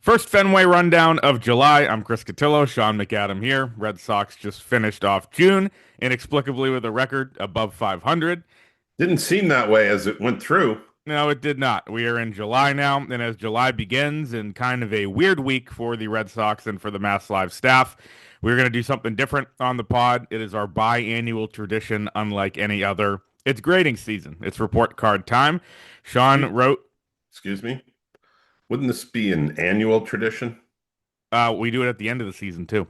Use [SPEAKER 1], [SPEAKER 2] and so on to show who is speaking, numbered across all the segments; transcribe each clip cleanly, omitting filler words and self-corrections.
[SPEAKER 1] First Fenway rundown of July. I'm Chris Cotillo, Sean McAdam here. Red Sox just finished off June inexplicably with a record above 500.
[SPEAKER 2] Didn't seem that way as it went through.
[SPEAKER 1] No, it did not. We are in July now, and as July begins in kind of a weird week for the Red Sox and for the MassLive staff, we're going to do something different on the pod. It is our biannual tradition, unlike any other. It's grading season. It's report card time. Sean wrote,
[SPEAKER 2] Excuse me. Wouldn't this be an annual tradition?
[SPEAKER 1] we do it at the end of the season too.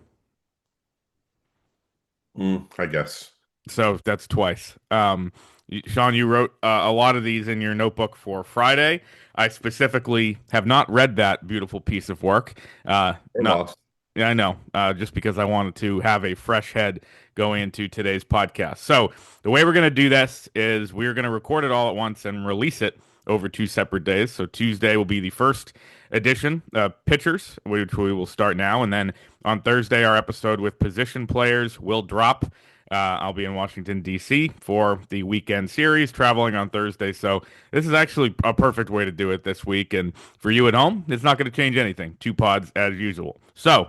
[SPEAKER 2] I guess.
[SPEAKER 1] So that's twice. Sean, you wrote a lot of these in your notebook for Friday. I specifically have not read that beautiful piece of work.
[SPEAKER 2] Or
[SPEAKER 1] Not,
[SPEAKER 2] lost.
[SPEAKER 1] yeah, I know, just because I wanted to have a fresh head going into today's podcast. So the way we're going to do this is we're going to record it all at once and release it over two separate days. So Tuesday will be the first edition, pitchers, which we will start now, and then on Thursday our episode with position players will drop. I'll be in Washington, D.C. for the weekend series, traveling on Thursday. So this is actually a perfect way to do it this week. And for you at home, it's not going to change anything. Two pods as usual. So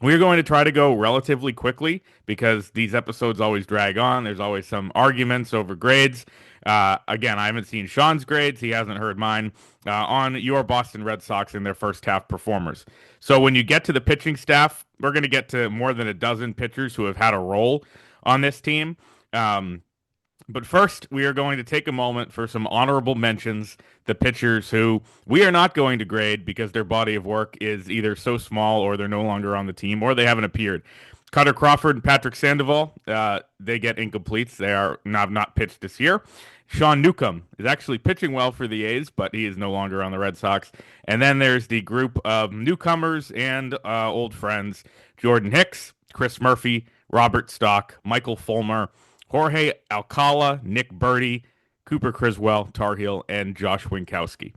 [SPEAKER 1] we're going to try to go relatively quickly because these episodes always drag on. There's always some arguments over grades. Again, I haven't seen Sean's grades. He hasn't heard mine on your Boston Red Sox in their first half performers. So when you get to the pitching staff, we're going to get to more than a dozen pitchers who have had a role on this team. But first, we are going to take a moment for some honorable mentions. The pitchers who we are not going to grade because their body of work is either so small or they're no longer on the team or they haven't appeared. Cutter Crawford and Patrick Sandoval, they get incompletes. They are not pitched this year. Sean Newcomb is actually pitching well for the A's, but he is no longer on the Red Sox. And then there's the group of newcomers and old friends: Jordan Hicks, Chris Murphy, Robert Stock, Michael Fulmer, Jorge Alcala, Nick Burdi, Cooper Criswell, Tar Heel, and Josh Winkowski.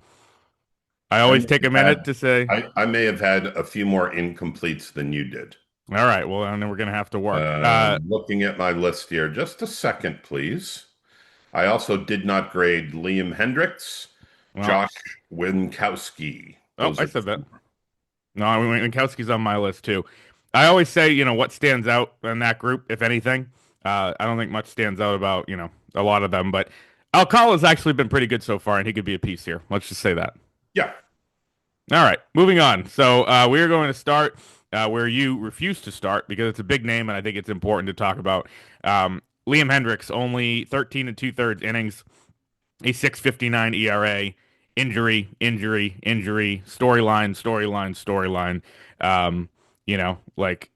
[SPEAKER 1] I
[SPEAKER 2] I
[SPEAKER 1] always
[SPEAKER 2] may
[SPEAKER 1] take a
[SPEAKER 2] have
[SPEAKER 1] minute
[SPEAKER 2] had
[SPEAKER 1] to say,
[SPEAKER 2] I may have had a few more incompletes than you did.
[SPEAKER 1] all right, well, then we're going to have to work.
[SPEAKER 2] Looking at my list here, just a second, please. I also did not grade Liam Hendricks,
[SPEAKER 1] Well,
[SPEAKER 2] Josh Winkowski.
[SPEAKER 1] oh,
[SPEAKER 2] Those
[SPEAKER 1] I
[SPEAKER 2] are
[SPEAKER 1] said that. No, I mean, Winkowski's on my list too. I always say, what stands out in that group, if anything. I don't think much stands out about, a lot of them, but Alcala's actually been pretty good so far, and he could be a piece here. Let's just say that.
[SPEAKER 2] yeah.
[SPEAKER 1] All right, moving on. So we are going to start where you refuse to start because it's a big name, and I think it's important to talk about. Liam Hendricks, only 13 and two-thirds innings, a 6.59 ERA, injury, storyline.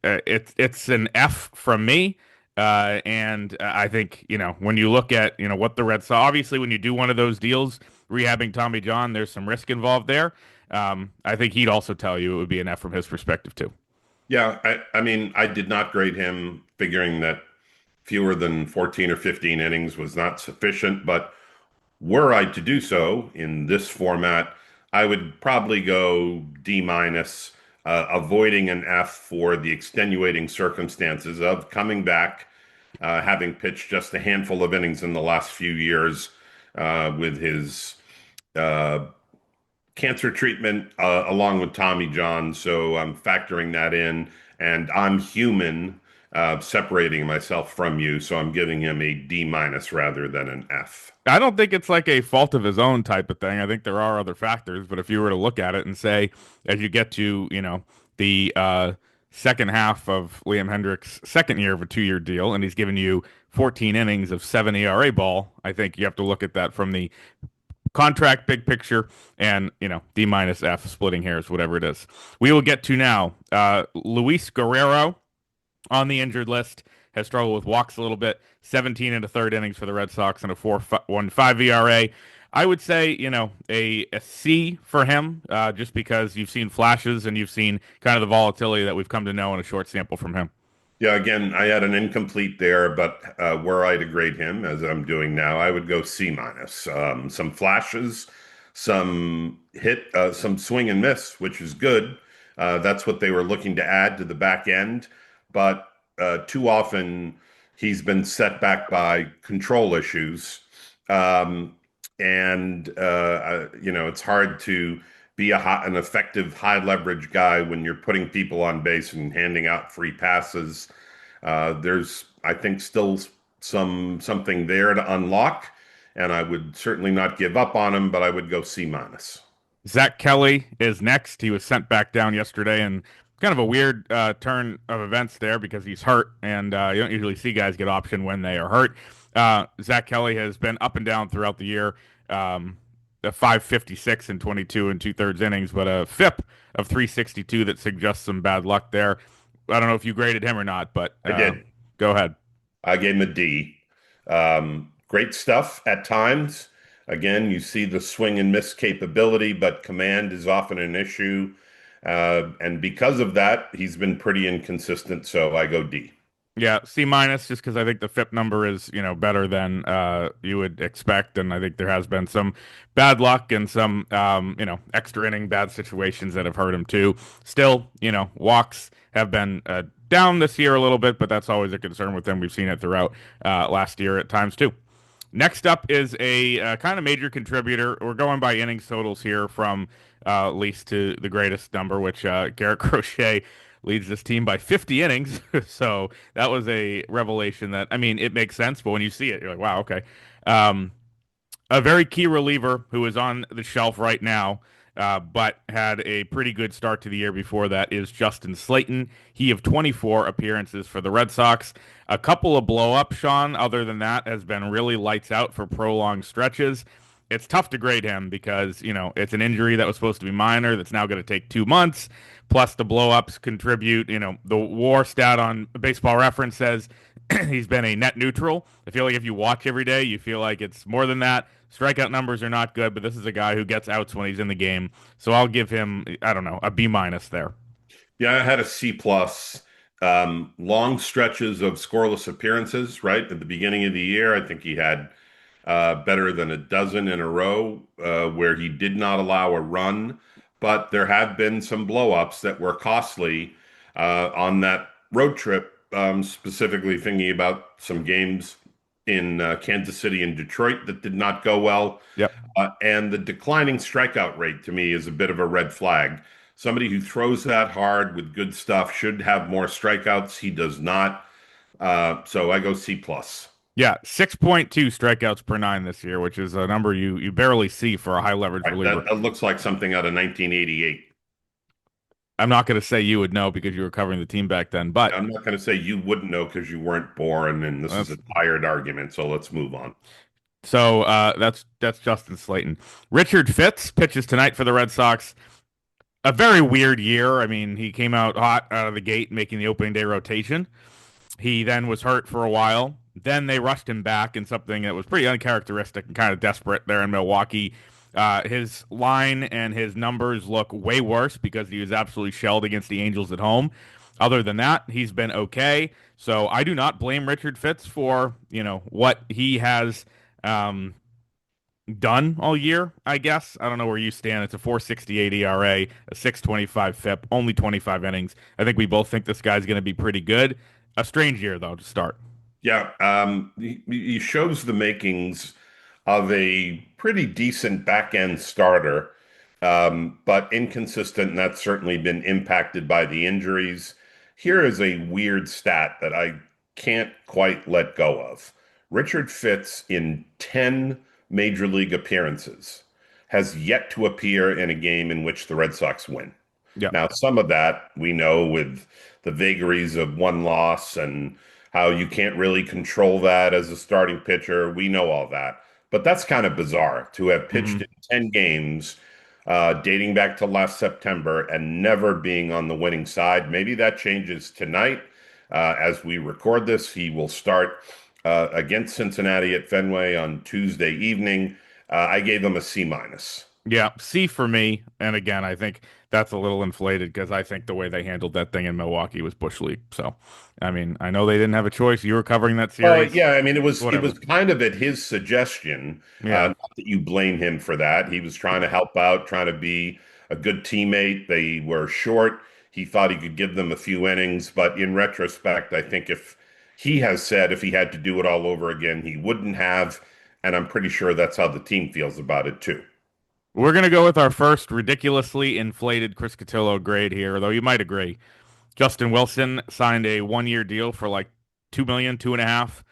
[SPEAKER 1] It's an F from me. And I think, when you look at, what the Red Sox, obviously when you do one of those deals, rehabbing Tommy John, there's some risk involved there. I think he'd also tell you it would be an F from his perspective too.
[SPEAKER 2] Yeah, I mean, I did not grade him, figuring that fewer than 14 or 15 innings was not sufficient. But were I to do so in this format, I would probably go D minus, avoiding an F for the extenuating circumstances of coming back, having pitched just a handful of innings in the last few years with his uh, cancer treatment along with Tommy John. So I'm factoring that in, and I'm human, separating myself from you. So I'm giving him a D minus rather than an F.
[SPEAKER 1] I don't think it's like a fault of his own type of thing. I think there are other factors, but if you were to look at it and say, as you get to, the second half of Liam Hendricks' second year of a 2-year deal, and he's given you 14 innings of 7 ERA ball, I think you have to look at that from the contract big picture and, D minus F, splitting hairs, whatever it is. We will get to now Luis Guerrero on the injured list has struggled with walks a little bit. 17 and a third innings for the Red Sox and a 4.15 ERA. I would say, a C for him, just because you've seen flashes and you've seen kind of the volatility that we've come to know in a short sample from him.
[SPEAKER 2] Yeah, again, I had an incomplete there, but were I to grade him as I'm doing now, I would go C minus. Some flashes, some swing and miss, which is good. That's what they were looking to add to the back end. But too often he's been set back by control issues. And it's hard to be an effective high leverage guy when you're putting people on base and handing out free passes. There's, I think, still something there to unlock, and I would certainly not give up on him, but I would go C minus.
[SPEAKER 1] Zach Kelly is next. He was sent back down yesterday, and kind of a weird turn of events there because he's hurt, and you don't usually see guys get option when they are hurt. Zach Kelly has been up and down throughout the year. A 556 in 22 and two-thirds innings, but a FIP of 362 that suggests some bad luck there. I don't know if you graded him or not, but
[SPEAKER 2] I did.
[SPEAKER 1] go ahead.
[SPEAKER 2] I gave him a D. Great stuff at times. Again, you see the swing and miss capability, but command is often an issue. And because of that, he's been pretty inconsistent. So I go D.
[SPEAKER 1] Yeah, C minus, just because I think the FIP number is, better than you would expect, and I think there has been some bad luck and some, extra inning bad situations that have hurt him too. Still, walks have been down this year a little bit, but that's always a concern with them. We've seen it throughout last year at times too. Next up is a kind of major contributor. We're going by innings totals here from least to the greatest number, which Garrett Crochet leads this team by 50 innings. So that was a revelation that, I mean, it makes sense, but when you see it, you're like, wow, okay. Um, a very key reliever who is on the shelf right now, but had a pretty good start to the year before that is Justin Slayton. He of 24 appearances for the Red Sox. A couple of blow-ups, Sean, other than that, has been really lights out for prolonged stretches. It's tough to grade him because, it's an injury that was supposed to be minor that's now going to take 2 months. Plus, the blow-ups contribute. The WAR stat on Baseball Reference says he's been a net neutral. I feel like if you watch every day, you feel like it's more than that. Strikeout numbers are not good, but this is a guy who gets outs when he's in the game. So I'll give him, I don't know, a B minus there.
[SPEAKER 2] Yeah, I had a C plus. Long stretches of scoreless appearances, right? At the beginning of the year, I think he had better than a dozen in a row where he did not allow a run. But there have been some blowups that were costly on that road trip, specifically thinking about some games in Kansas City and Detroit that did not go well.
[SPEAKER 1] Yep.
[SPEAKER 2] And the declining strikeout rate to me is a bit of a red flag. Somebody who throws that hard with good stuff should have more strikeouts. He does not. So I go C plus.
[SPEAKER 1] Yeah, 6.2 strikeouts per nine this year, which is a number you barely see for a high leverage
[SPEAKER 2] Right,
[SPEAKER 1] reliever.
[SPEAKER 2] that looks like something out of 1988.
[SPEAKER 1] I'm not going to say you would know because you were covering the team back then, but
[SPEAKER 2] I'm not going to say you wouldn't know because you weren't born, and this is
[SPEAKER 1] that's
[SPEAKER 2] a tired argument. So let's move on.
[SPEAKER 1] so that's Justin Slayton. Richard Fitz pitches tonight for the Red Sox. A very weird year. I mean, he came out hot out of the gate, making the opening day rotation. He then was hurt for a while. Then they rushed him back in something that was pretty uncharacteristic and kind of desperate there in Milwaukee. His line and his numbers look way worse because he was absolutely shelled against the Angels at home. Other than that, he's been okay. So I do not blame Richard Fitz for what he has done all year. I guess I don't know where you stand. It's a 4.68 ERA, a 6.25 FIP, only 25 innings. I think we both think this guy's going to be pretty good. A strange year though to start.
[SPEAKER 2] Yeah, he shows the makings of a pretty decent back end starter, but inconsistent, and that's certainly been impacted by the injuries. Here is a weird stat that I can't quite let go of. Richard Fitz, in 10 major league appearances, has yet to appear in a game in which the Red Sox win.
[SPEAKER 1] Yeah.
[SPEAKER 2] Now, some of that we know with the vagaries of one loss and how you can't really control that as a starting pitcher. We know all that. But that's kind of bizarre to have pitched
[SPEAKER 1] Hmm.
[SPEAKER 2] in 10 games dating back to last September and never being on the winning side. Maybe that changes tonight. As we record this, he will start against Cincinnati at Fenway on Tuesday evening. I gave him a C minus.
[SPEAKER 1] Yeah, C for me. And again, I think that's a little inflated because I think the way they handled that thing in Milwaukee was bush league. So, I mean, I know they didn't have a choice. You were covering that
[SPEAKER 2] Well,
[SPEAKER 1] series.
[SPEAKER 2] yeah, I mean, it was
[SPEAKER 1] Whatever.
[SPEAKER 2] kind of at his suggestion.
[SPEAKER 1] Yeah.
[SPEAKER 2] Not that you blame him for that. He was trying to help out, trying to be a good teammate. They were short. He thought he could give them a few innings, but in retrospect, I think if he has said if he had to do it all over again, he wouldn't have, and I'm pretty sure that's how the team feels about it too.
[SPEAKER 1] We're gonna go with our first ridiculously inflated Chris Cotillo grade here, though you might agree. Justin Wilson signed a 1 year deal for like 2 million, 2.5.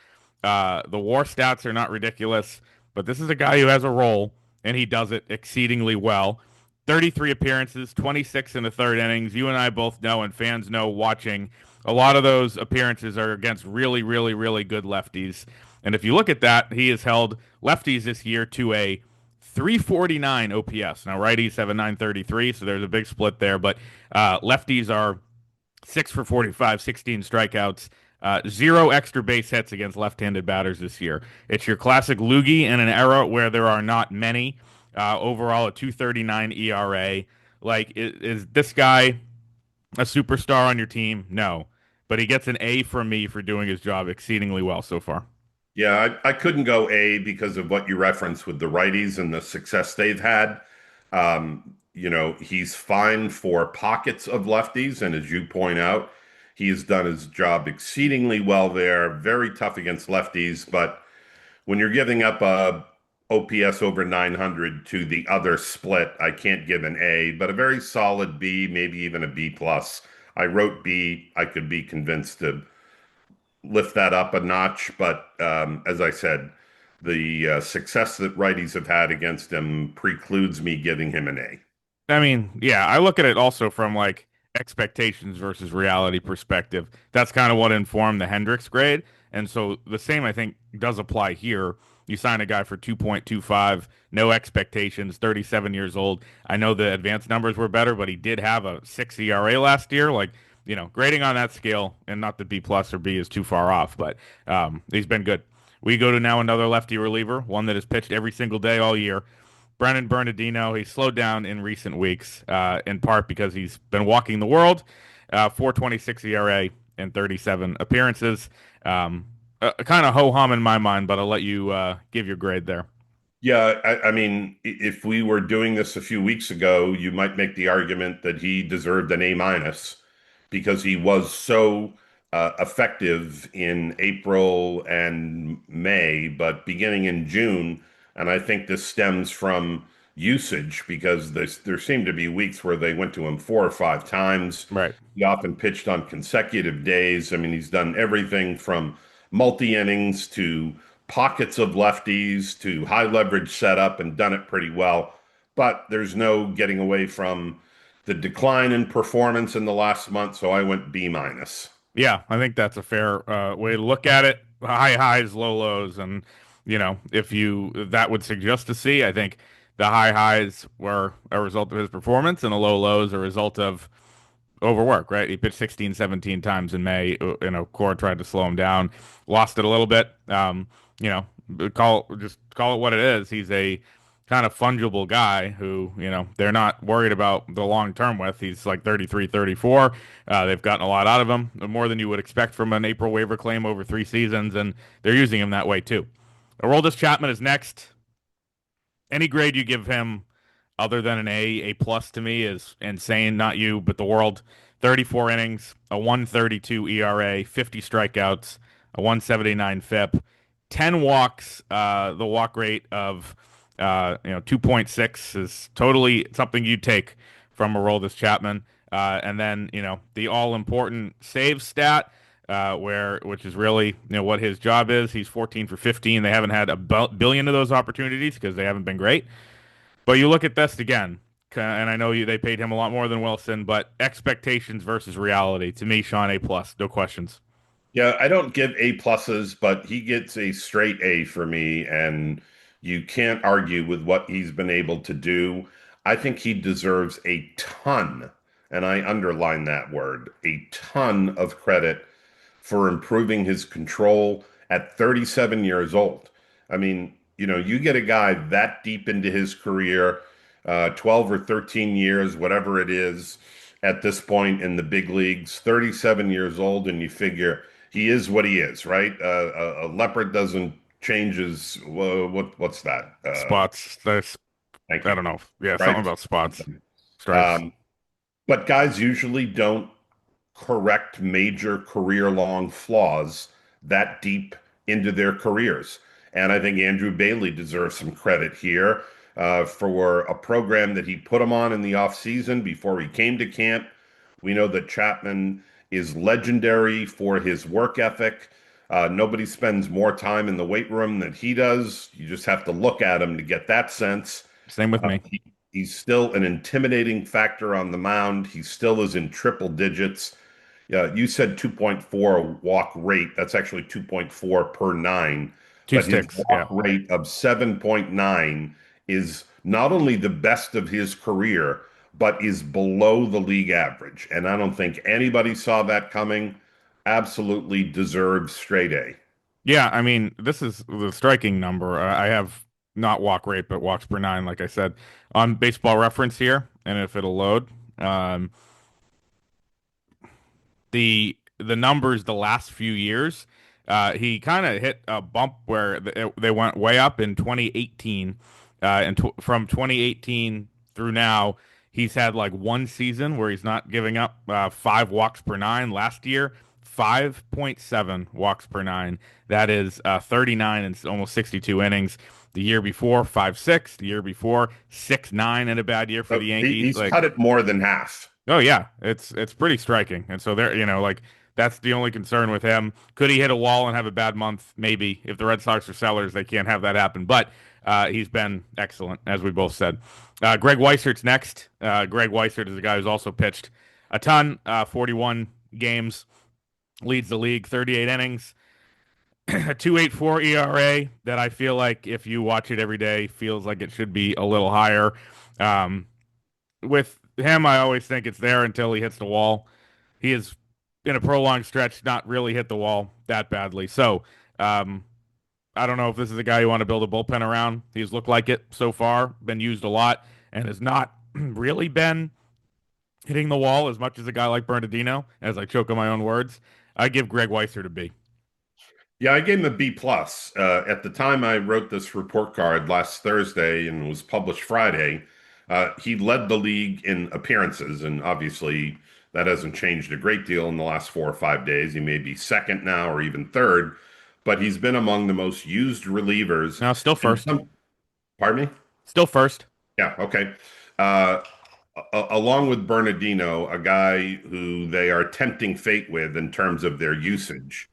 [SPEAKER 1] The WAR stats are not ridiculous, but this is a guy who has a role and he does it exceedingly well. 33 appearances, 26 in the third innings. You and I both know, and fans know watching, a lot of those appearances are against really, really, really good lefties. And if you look at that, he has held lefties this year to a 349 OPS. Now, righties have a 933, so there's a big split there, but lefties are 6 for 45, 16 strikeouts, zero extra base hits against left-handed batters this year. It's your classic loogie in an era where there are not many. Overall, a 239 ERA. Like, is this guy a superstar on your team? No, but he gets an A from me for doing his job exceedingly well so far.
[SPEAKER 2] Yeah, I couldn't go A because of what you referenced with the righties and the success they've had. He's fine for pockets of lefties, and as you point out, he has done his job exceedingly well there. Very tough against lefties, but when you're giving up a OPS over 900 to the other split, I can't give an A, but a very solid B, maybe even a B plus. I wrote B. I could be convinced to lift that up a notch. But as I said, the success that righties have had against him precludes me giving him an A.
[SPEAKER 1] I mean, yeah, I look at it also from like expectations versus reality perspective. That's kind of what informed the Hendricks grade. And so the same, I think, does apply here. You sign a guy for 2.25, no expectations, 37 years old. I know the advanced numbers were better, but he did have a 6 ERA last year. Like, grading on that scale, and not the B plus or B is too far off, but he's been good. We go to now another lefty reliever, one that has pitched every single day all year. Brennan Bernardino, he slowed down in recent weeks, in part because he's been walking the world. 4.26 ERA in 37 appearances. Kind of ho hum in my mind, but I'll let you give your grade there.
[SPEAKER 2] Yeah, I mean, if we were doing this a few weeks ago, you might make the argument that he deserved an A minus because he was so effective in April and May, but beginning in June, and I think this stems from usage because there seemed to be weeks where they went to him 4 or 5 times.
[SPEAKER 1] Right.
[SPEAKER 2] He often pitched on consecutive days. I mean, he's done everything from multi innings to pockets of lefties to high leverage setup and done it pretty well. But there's no getting away from the decline in performance in the last month, so I went B minus.
[SPEAKER 1] Yeah, I think that's a fair way to look at it. High highs, low lows, and if you that would suggest a C. I think the high highs were a result of his performance, and the low lows a result of overwork, right? He pitched 16, 17 times in May. Core tried to slow him down, lost it a little bit. You know, call it what it is. He's a kind of fungible guy who, they're not worried about the long term with. He's like 33, 34. They've gotten a lot out of him, more than you would expect from an April waiver claim over 3 seasons, and they're using him that way too. Aroldis Chapman is next. Any grade you give him other than an A plus to me is insane. Not you, but the world. 34 innings, a 132 ERA, 50 strikeouts, a 179 FIP, 10 walks. The walk rate of 2.6 is totally something you'd take from Aroldis Chapman. And then the all important save stat. Which is really what his job is. He's 14 for 15. They haven't had a billion of those opportunities because they haven't been great. But you look at this again, and I know they paid him a lot more than Wilson, but expectations versus reality. To me, Sean, A plus, no questions.
[SPEAKER 2] Yeah, I don't give A pluses, but he gets a straight A for me, and you can't argue with what he's been able to do. I think he deserves a ton, and I underline that word, a ton of credit for improving his control at 37 years old. I mean, you get a guy that deep into his career, 12 or 13 years, whatever it is, at this point in the big leagues, 37 years old, and you figure he is what he is, right? A leopard doesn't change his, what's that?
[SPEAKER 1] Spots. There's,
[SPEAKER 2] Thank
[SPEAKER 1] I
[SPEAKER 2] you.
[SPEAKER 1] don't know. Yeah, something
[SPEAKER 2] Stripes.
[SPEAKER 1] about spots, stripes.
[SPEAKER 2] Um, but guys usually don't correct major career long flaws that deep into their careers. And I think Andrew Bailey deserves some credit here. for a program that he put him on in the offseason before he came to camp. We know that Chapman is legendary for his work ethic. Nobody spends more time in the weight room than he does. You just have to look at him to get that sense.
[SPEAKER 1] Same with me.
[SPEAKER 2] He's still an intimidating factor on the mound. He still is in triple digits. Yeah, you said 2.4 walk rate. That's actually 2.4 per nine.
[SPEAKER 1] Two
[SPEAKER 2] But his
[SPEAKER 1] sticks.
[SPEAKER 2] walk
[SPEAKER 1] Yeah.
[SPEAKER 2] rate of 7.9 is not only the best of his career, but is below the league average. And I don't think anybody saw that coming. Absolutely deserves straight A.
[SPEAKER 1] Yeah, I mean, this is the striking number. I have not walk rate, but walks per nine, like I said, on Baseball Reference here, and if it'll load, um, the numbers the last few years, he kind of hit a bump where they went way up in 2018, and from 2018 through now, he's had like one season where he's not giving up 5 walks per nine. Last year, 5.7 walks per nine. That is 39 and almost 62 innings. The year before, 5.6. The year before, 6.9 in a bad year for
[SPEAKER 2] So
[SPEAKER 1] the Yankees.
[SPEAKER 2] he's
[SPEAKER 1] Like,
[SPEAKER 2] cut it more than half.
[SPEAKER 1] oh yeah, it's pretty striking. And so there, like that's the only concern with him. Could he hit a wall and have a bad month? Maybe. If the Red Sox are sellers, they can't have that happen. But he's been excellent, as we both said. Greg Weisert's next. Greg Weissert is a guy who's also pitched a ton, 41 games, leads the league, 38 innings, a 2.84 ERA that I feel like if you watch it every day, feels like it should be a little higher. Um, with him, I always think it's there until he hits the wall. He has, in a prolonged stretch, not really hit the wall that badly. So, um, I don't know if this is a guy you want to build a bullpen around. He's looked like it so far, been used a lot, and has not really been hitting the wall as much as a guy like Bernardino, as I choke on my own words. I give Greg Weissert a B.
[SPEAKER 2] Yeah, I gave him a B plus. At the time I wrote this report card last Thursday and was published Friday, he led the league in appearances, and obviously that hasn't changed a great deal in the last 4 or 5 days. He may be second now or even third, but he's been among the most used relievers.
[SPEAKER 1] Now, still
[SPEAKER 2] And
[SPEAKER 1] first.
[SPEAKER 2] pardon me?
[SPEAKER 1] Still first.
[SPEAKER 2] Yeah, okay. Uh, Along with Bernardino, a guy who they are tempting fate with in terms of their usage.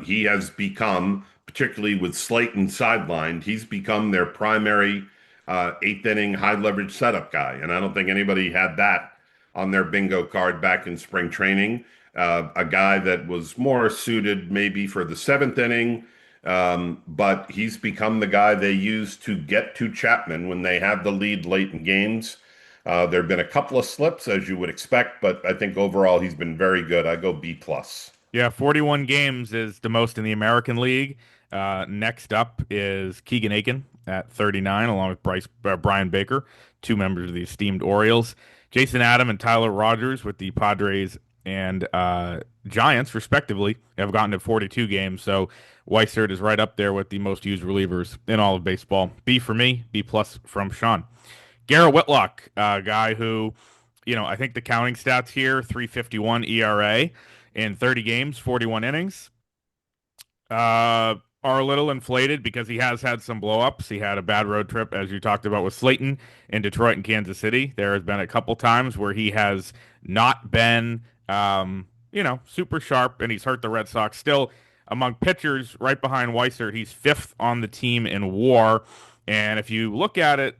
[SPEAKER 2] He has become, particularly with Slayton sidelined, he's become their primary eighth inning high leverage setup guy. And I don't think anybody had that on their bingo card back in spring training. A guy that was more suited maybe for the seventh inning, but he's become the guy they use to get to Chapman when they have the lead late in games. There have been a couple of slips, as you would expect, but I think overall he's been very good. I go B plus.
[SPEAKER 1] Yeah, 41 games is the most in the American League. Next up is Keegan Aiken at 39, along with Brian Baker, two members of the esteemed Orioles. Jason Adam and Tyler Rogers with the Padres and Giants, respectively, have gotten to 42 games. So Weissert is right up there with the most used relievers in all of baseball. B for me, B plus from Sean. Garrett Whitlock, a guy who, I think the counting stats here, 3.51 ERA in 30 games, 41 innings, are a little inflated because he has had some blowups. He had a bad road trip, as you talked about, with Slayton in Detroit and Kansas City. There has been a couple times where he has not been, super sharp, and he's hurt the Red Sox. Still, among pitchers, right behind Weissert, he's fifth on the team in WAR. And if you look at it,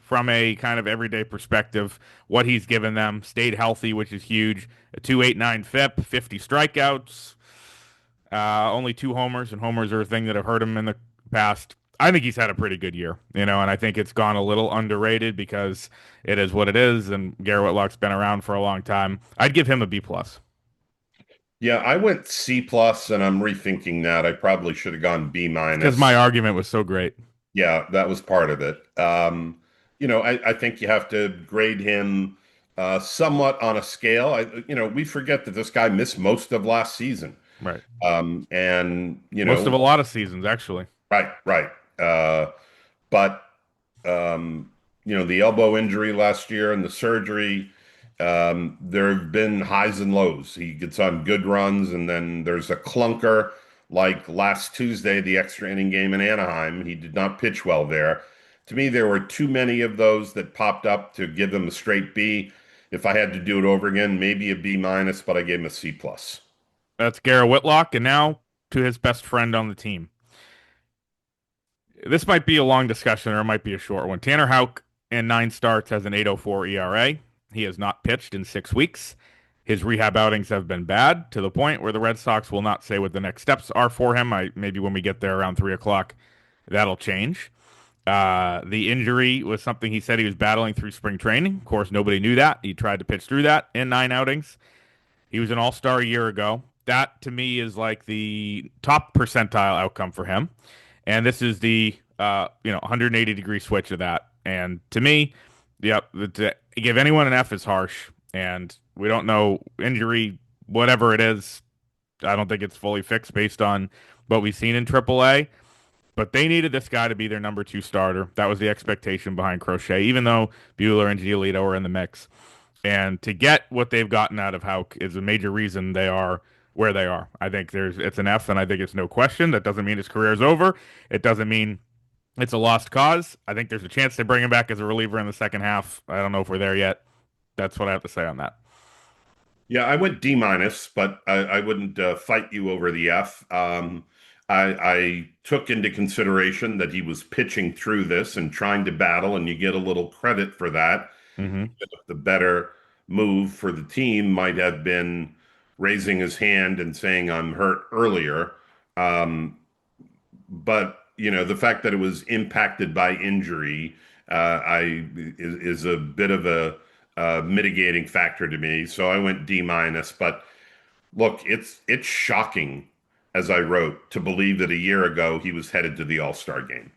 [SPEAKER 1] from a kind of everyday perspective, what he's given them, stayed healthy, which is huge. A 2.89 FIP, 50 strikeouts, only 2 homers, and homers are a thing that have hurt him in the past. I think he's had a pretty good year, and I think it's gone a little underrated because it is what it is, and Garrett Whitlock's been around for a long time. I'd give him a B plus.
[SPEAKER 2] Yeah, I went C plus, and I'm rethinking that. I probably should have gone B
[SPEAKER 1] Because my
[SPEAKER 2] minus.
[SPEAKER 1] argument was so great.
[SPEAKER 2] Yeah, that was part of it. I think you have to grade him somewhat on a scale. We forget that this guy missed most of last season.
[SPEAKER 1] Right.
[SPEAKER 2] And
[SPEAKER 1] Most of a lot of seasons, actually.
[SPEAKER 2] right, right. But the elbow injury last year and the surgery, there have been highs and lows. He gets on good runs, and then there's a clunker like last Tuesday, the extra inning game in Anaheim. He did not pitch well there. To me, there were too many of those that popped up to give him a straight B. If I had to do it over again, maybe a B minus, but I gave him a C plus.
[SPEAKER 1] That's Garrett Whitlock, and now to his best friend on the team. This might be a long discussion or it might be a short one. Tanner Houck in 9 starts has an 8.04 ERA. He has not pitched in 6 weeks. His rehab outings have been bad to the point where the Red Sox will not say what the next steps are for him. Maybe when we get there around 3 o'clock, that'll change. The injury was something he said he was battling through spring training. Of course, nobody knew that. He tried to pitch through that in 9 outings. He was an all-star a year ago. That to me is like the top percentile outcome for him. And this is the 180-degree switch of that. And to me, yep, to give anyone an F is harsh. And we don't know injury, whatever it is. I don't think it's fully fixed based on what we've seen in AAA. But they needed this guy to be their number 2 starter. That was the expectation behind Crochet, even though Buehler and Giolito were in the mix. And to get what they've gotten out of Houck is a major reason they are where they are. I think it's an F, and I think it's no question. That doesn't mean his career is over. It doesn't mean it's a lost cause. I think there's a chance they bring him back as a reliever in the second half. I don't know if we're there yet. That's what I have to say on that.
[SPEAKER 2] Yeah, I went D minus, but I wouldn't fight you over the F. I took into consideration that he was pitching through this and trying to battle, and you get a little credit for that.
[SPEAKER 1] Hmm.
[SPEAKER 2] The better move for the team might have been raising his hand and saying, I'm hurt earlier. Um, but, the fact that it was impacted by injury is a bit of a mitigating factor to me. So I went D minus, but look, it's shocking, as I wrote, to believe that a year ago he was headed to the All-Star game.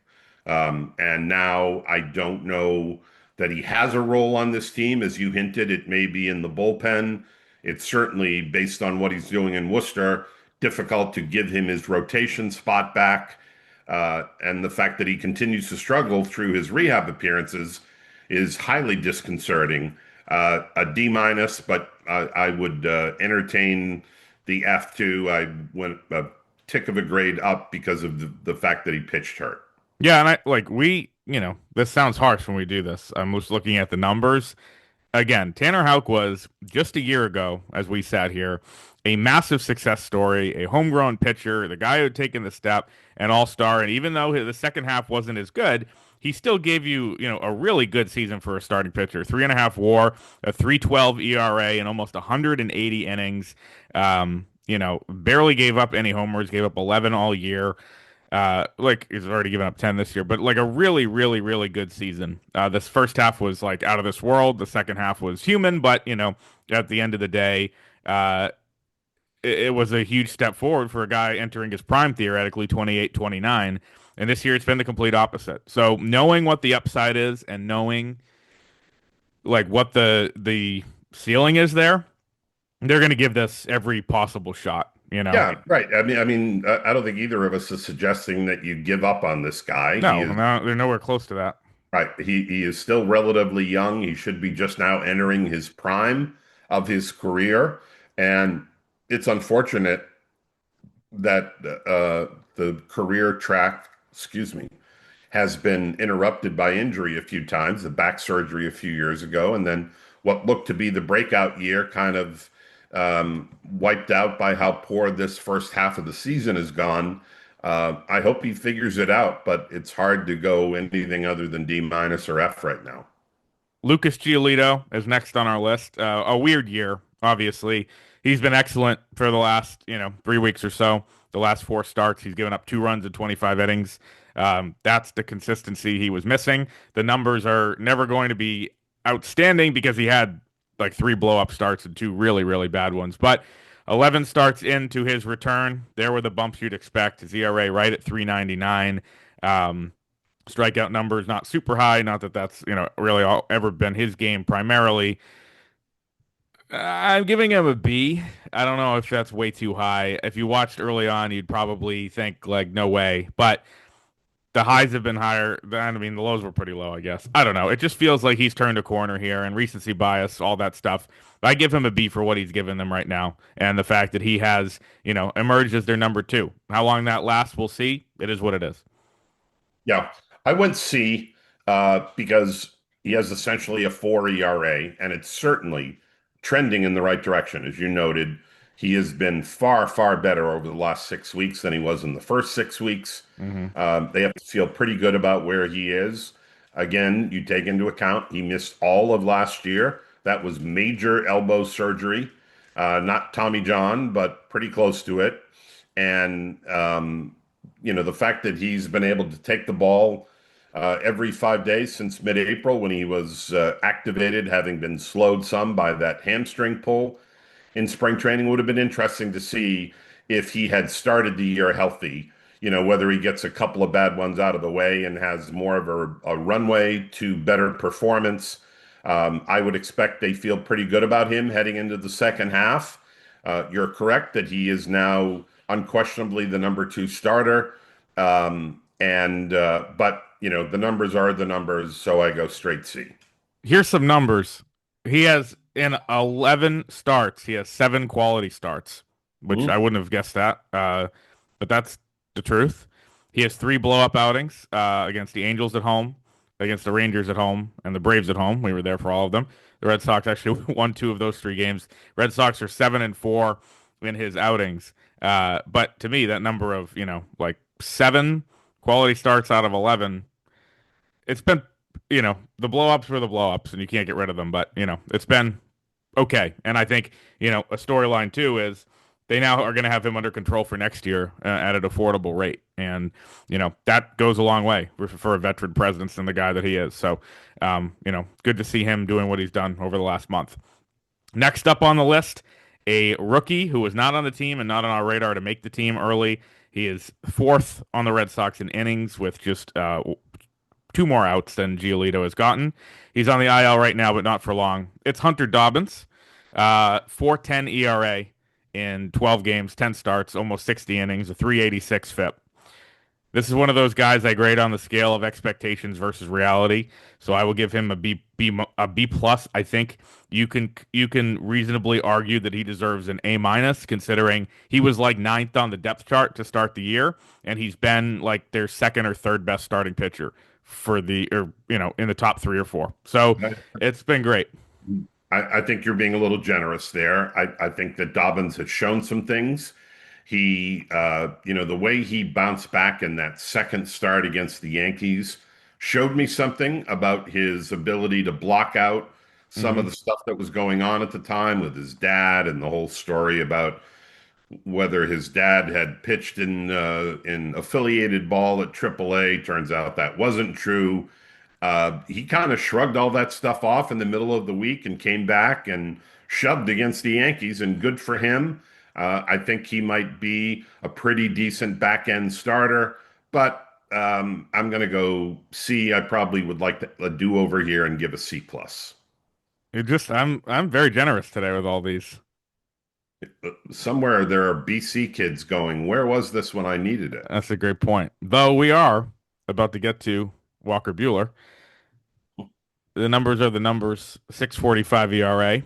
[SPEAKER 2] And now I don't know that he has a role on this team. As you hinted, it may be in the bullpen. It's certainly, based on what he's doing in Worcester, difficult to give him his rotation spot back. And the fact that he continues to struggle through his rehab appearances is highly disconcerting. A D minus, but I would entertain the F2. I went a tick of a grade up because of the fact that he pitched hurt.
[SPEAKER 1] Yeah, and this sounds harsh when we do this. I'm just looking at the numbers. Again, Tanner Houck was just a year ago, as we sat here, a massive success story, a homegrown pitcher, the guy who had taken the step, an all-star. And even though the second half wasn't as good, he still gave you, a really good season for a starting pitcher. 3.5 WAR, a 3.12 ERA, and almost 180 innings. Barely gave up any homers, gave up 11 all year. Like he's already given up 10 this year, but like a really, really, really good season. This first half was like out of this world. The second half was human, but at the end of the day, it was a huge step forward for a guy entering his prime, theoretically 28, 29. And this year it's been the complete opposite. So knowing what the upside is and knowing like what the ceiling is there, they're going to give this every possible shot.
[SPEAKER 2] Yeah, right. I don't think either of us is suggesting that you give up on this guy.
[SPEAKER 1] No, they're nowhere close to that.
[SPEAKER 2] Right. He is still relatively young. He should be just now entering his prime of his career. And it's unfortunate that the career track, excuse me, has been interrupted by injury a few times, the back surgery a few years ago, and then what looked to be the breakout year kind of wiped out by how poor this first half of the season has gone. I hope he figures it out, but it's hard to go anything other than D minus or F right now.
[SPEAKER 1] Lucas Giolito is next on our list. A weird year, obviously. He's been excellent for the last, 3 weeks or so. The last 4 starts, he's given up 2 runs in 25 innings. That's the consistency he was missing. The numbers are never going to be outstanding because he had like 3 blow-up starts and 2 really, really bad ones. But 11 starts into his return, there were the bumps you'd expect. His ERA right at 3.99. Strikeout numbers not super high. Not that that's really ever been his game primarily. I'm giving him a B. I don't know if that's way too high. If you watched early on, you'd probably think like no way. But the highs have been higher. The lows were pretty low, I guess. I don't know. It just feels like he's turned a corner here, and recency bias, all that stuff. I give him a B for what he's given them right now, and the fact that he has, emerged as their number 2. How long that lasts, we'll see. It is what it is.
[SPEAKER 2] Yeah, I went C. because he has essentially a 4 ERA, and it's certainly trending in the right direction. As you noted, he has been far, far better over the last 6 weeks than he was in the first 6 weeks.
[SPEAKER 1] Hmm.
[SPEAKER 2] They have to feel pretty good about where he is. Again, you take into account he missed all of last year. That was major elbow surgery, not Tommy John, but pretty close to it. And the fact that he's been able to take the ball every 5 days since mid-April when he was activated, having been slowed some by that hamstring pull in spring training, would have been interesting to see if he had started the year healthy. Whether he gets a couple of bad ones out of the way and has more of a runway to better performance. I would expect they feel pretty good about him heading into the second half. You're correct that he is now unquestionably the number two starter. And but the numbers are the numbers, so I go straight C.
[SPEAKER 1] Here's some numbers. He has in 11 starts, he has 7 quality starts, which I
[SPEAKER 2] Mhm.
[SPEAKER 1] wouldn't have guessed that. But that's the truth. He has 3 blow-up outings against the Angels at home, against the Rangers at home, and the Braves at home. We were there for all of them. The Red Sox actually won 2 of those 3 games. Red Sox are 7-4 in his outings. But to me, that number of like 7 quality starts out of 11, it's been the blow-ups were the blow-ups, and you can't get rid of them. But it's been okay. And I think, a storyline too is they now are going to have him under control for next year at an affordable rate. And, that goes a long way for a veteran presence and the guy that he is. So, good to see him doing what he's done over the last month. Next up on the list, a rookie who was not on the team and not on our radar to make the team early. He is fourth on the Red Sox in innings with just 2 more outs than Giolito has gotten. He's on the IL right now, but not for long. It's Hunter Dobbins, 4.10 ERA in 12 games, 10 starts, almost 60 innings, a 386 FIP. This is one of those guys I grade on the scale of expectations versus reality. So I will give him a B plus. I think you can reasonably argue that he deserves an A minus, considering he was like ninth on the depth chart to start the year, and he's been like their second or third best starting pitcher for in the top 3 or 4. So it's been great.
[SPEAKER 2] I think you're being a little generous there. I think that Dobbins has shown some things. The way he bounced back in that second start against the Yankees showed me something about his ability to block out some of
[SPEAKER 1] Hmm.
[SPEAKER 2] the stuff that was going on at the time with his dad and the whole story about whether his dad had pitched in affiliated ball at AAA. Turns out that wasn't true. He kind of shrugged all that stuff off in the middle of the week and came back and shoved against the Yankees, and good for him. I think he might be a pretty decent back end starter, but I'm going to go C. I probably would like a do over here and give a C plus.
[SPEAKER 1] I'm very generous today with all these.
[SPEAKER 2] Somewhere there are BC kids going, where was this when I needed it?
[SPEAKER 1] That's a great point. Though we are about to get to Walker Buehler. The numbers are the numbers. 6.45 ERA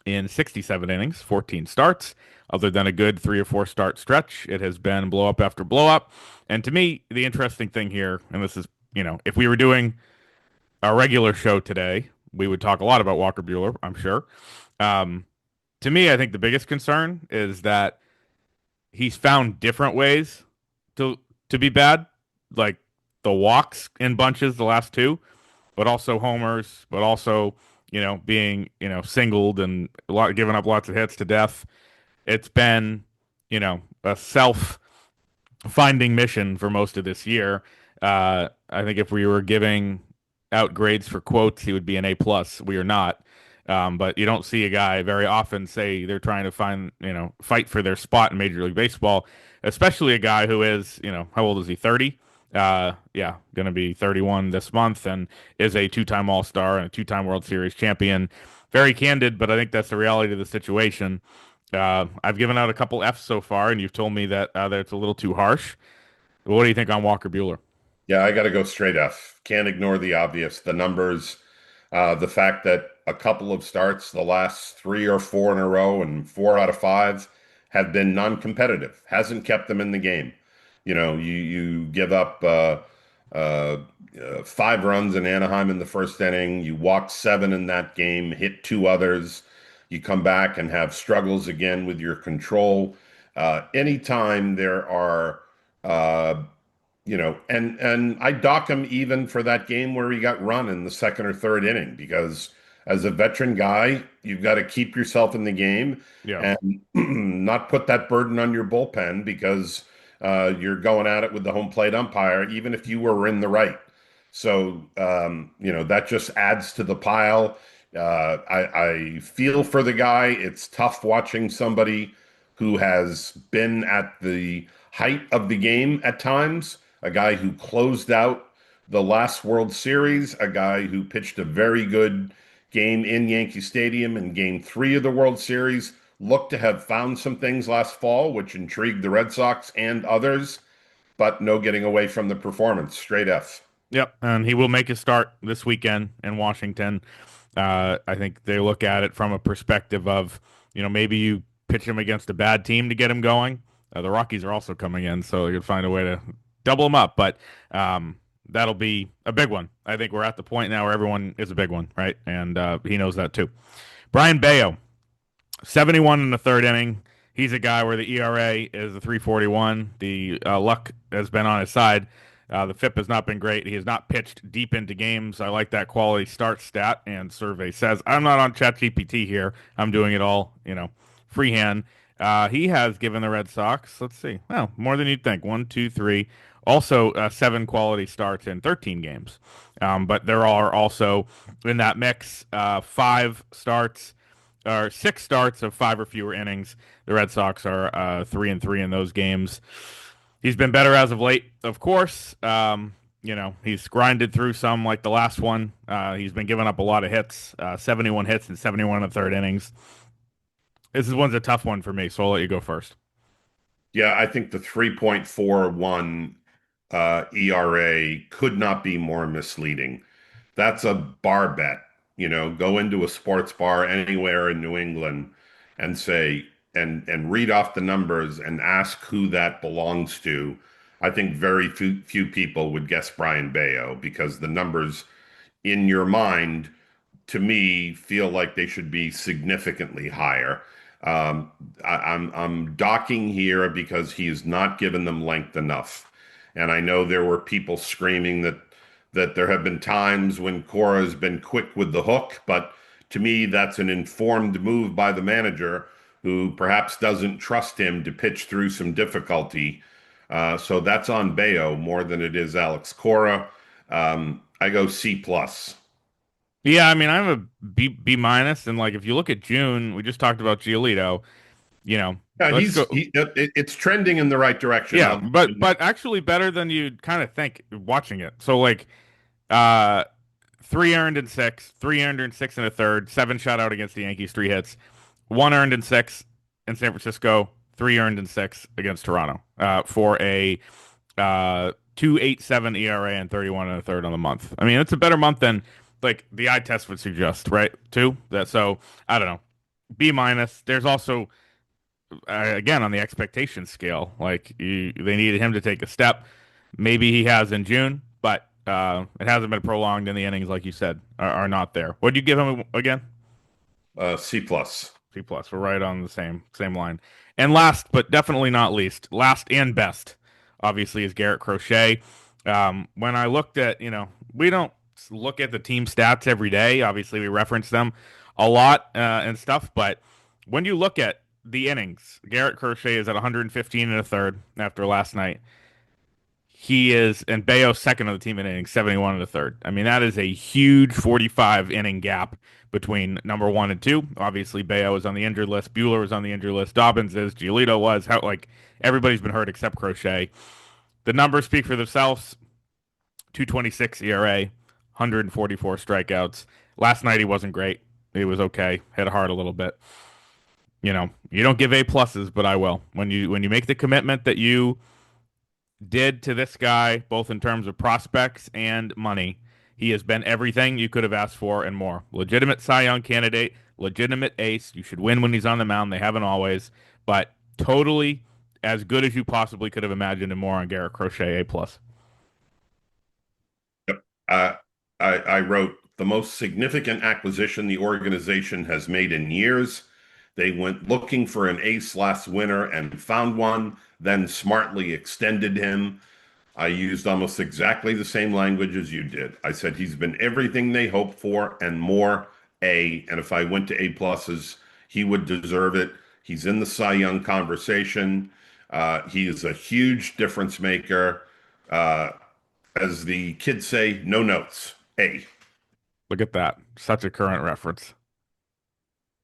[SPEAKER 1] in 67 innings, 14 starts. Other than a good 3 or 4 start stretch, it has been blow up after blow up. And to me, the interesting thing here, and this is, if we were doing our regular show today, we would talk a lot about Walker Buehler, I'm sure. Um, to me, I think the biggest concern is that he's found different ways to to be bad, like the walks in bunches the last 2, but also homers, but also being singled and giving up lots of hits to death. It's been a self finding mission for most of this year. I think if we were giving out grades for quotes, he would be an A plus. We are not. But you don't see a guy very often say they're trying to fight for their spot in Major League Baseball, especially a guy who is, how old is he? 30? Yeah, going to be 31 this month and is a 2-time All-Star and a 2-time World Series champion. Very candid, but I think that's the reality of the situation. I've given out a couple Fs so far, and you've told me that it's a little too harsh. What do you think on Walker Buehler?
[SPEAKER 2] Yeah, I got to go straight F. Can't ignore the obvious. The numbers, the fact that a couple of starts, the last 3 or 4 in a row, and 4 out of 5 have been non-competitive. Hasn't kept them in the game. You give up uh, 5 runs in Anaheim in the first inning. You walked 7 in that game, hit 2 others. You come back and have struggles again with your control. Anytime there are, uh, and I dock him even for that game where he got run in the second or third inning because as a veteran guy, you've got to keep yourself in the game
[SPEAKER 1] Yeah.
[SPEAKER 2] and not put that burden on your bullpen because you're going at it with the home plate umpire, even if you were in the right. So, that just adds to the pile. I feel for the guy. It's tough watching somebody who has been at the height of the game at times, a guy who closed out the last World Series, a guy who pitched a very good game in Yankee Stadium in game 3 of the World Series, looked to have found some things last fall, which intrigued the Red Sox and others, but no getting away from the performance. Straight F.
[SPEAKER 1] Yep, and he will make a start this weekend in Washington. I think they look at it from a perspective of, maybe you pitch him against a bad team to get him going. The Rockies are also coming in, so you'll find a way to double him up. But that'll be a big one. I think we're at the point now where everyone is a big one, right? And he knows that too. Brian Bayo, 71 in the third inning. He's a guy where the ERA is a 3.41. The luck has been on his side. The FIP has not been great. He has not pitched deep into games. I like that quality start stat, and survey says I'm not on ChatGPT here. I'm doing it all, freehand. He has given the Red Sox, let's see, well, more than you'd think. One, two, three. Also, 7 quality starts in 13 games. But there are also in that mix 5 starts or 6 starts of 5 or fewer innings. The Red Sox are 3-3 in those games. He's been better as of late, of course. He's grinded through some like the last one. He's been giving up a lot of hits, 71 hits and 71 in the third innings. One's a tough one for me, so I'll let you go first.
[SPEAKER 2] Yeah, I think the 3.41 ERA could not be more misleading. That's a bar bet. Go into a sports bar anywhere in New England and say and read off the numbers and ask who that belongs to. I think very few people would guess Brian Bayo because the numbers in your mind to me feel like they should be significantly higher. Um, I'm docking here because he's not given them length enough, and I know there were people screaming that there have been times when Cora has been quick with the hook, but to me that's an informed move by the manager who perhaps doesn't trust him to pitch through some difficulty. So that's on Bayo more than it is Alex Cora. I go C plus.
[SPEAKER 1] Yeah, I mean, I'm a B minus, and like if you look at June, we just talked about Giolito. You know,
[SPEAKER 2] Yeah,
[SPEAKER 1] let's go.
[SPEAKER 2] it's trending in the right direction.
[SPEAKER 1] Yeah, but actually better than you'd kind of think watching it. So like, uh, 3 earned in 6, 3 earned in 6 and a third, 7 shutout against the Yankees, 3 hits, 1 earned in 6 in San Francisco, 3 earned in 6 against Toronto, for a 2.87 ERA and 31 and a third on the month. I mean, it's a better month than like the eye test would suggest, right? Too that so I don't know. B minus. There's also again on the expectation scale, they needed him to take a step. Maybe he has in June, but it hasn't been prolonged, and the innings, like you said, are not there. What do you give him again?
[SPEAKER 2] C plus.
[SPEAKER 1] C plus. We're right on the same line. And last, but definitely not least, last and best, obviously, is Garrett Crochet. When I looked at, we don't look at the team stats every day. Obviously, we reference them a lot and stuff. But when you look at the innings, Garrett Crochet is at 115 and a third after last night. He is, and Bayo's second on the team in innings, 71 and a third. I mean, that is a huge 45 inning gap between number 1 and 2. Obviously, Bayo is on the injured list. Buehler is on the injured list. Dobbins is. Giolito was. Everybody's been hurt except Crochet. The numbers speak for themselves. 2.26 ERA, 144 strikeouts. Last night he wasn't great. He was okay. Hit hard a little bit. You don't give A pluses, but I will. When you make the commitment that you did to this guy, both in terms of prospects and money, he has been everything you could have asked for and more. Legitimate Cy Young candidate, legitimate ace. You should win when he's on the mound. They haven't always, but totally as good as you possibly could have imagined and more on Garrett Crochet, A plus.
[SPEAKER 2] Uh, I wrote the most significant acquisition the organization has made in years. They went looking for an ace last winter and found one, then smartly extended him. I used almost exactly the same language as you did. I said he's been everything they hoped for and more A. And if I went to A pluses, he would deserve it. He's in the Cy Young conversation. He is a huge difference maker. Uh, as the kids say, no notes. A.
[SPEAKER 1] Look at that. Such a current reference.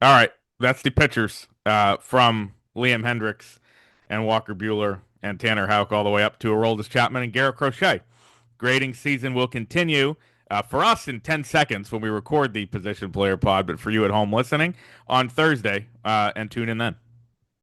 [SPEAKER 1] All right. That's the pitchers from Liam Hendricks and Walker Buehler and Tanner Houck all the way up to Aroldis Chapman and Garrett Crochet. Grading season will continue for us in 10 seconds when we record the position player pod, but for you at home listening on Thursday, and tune in then.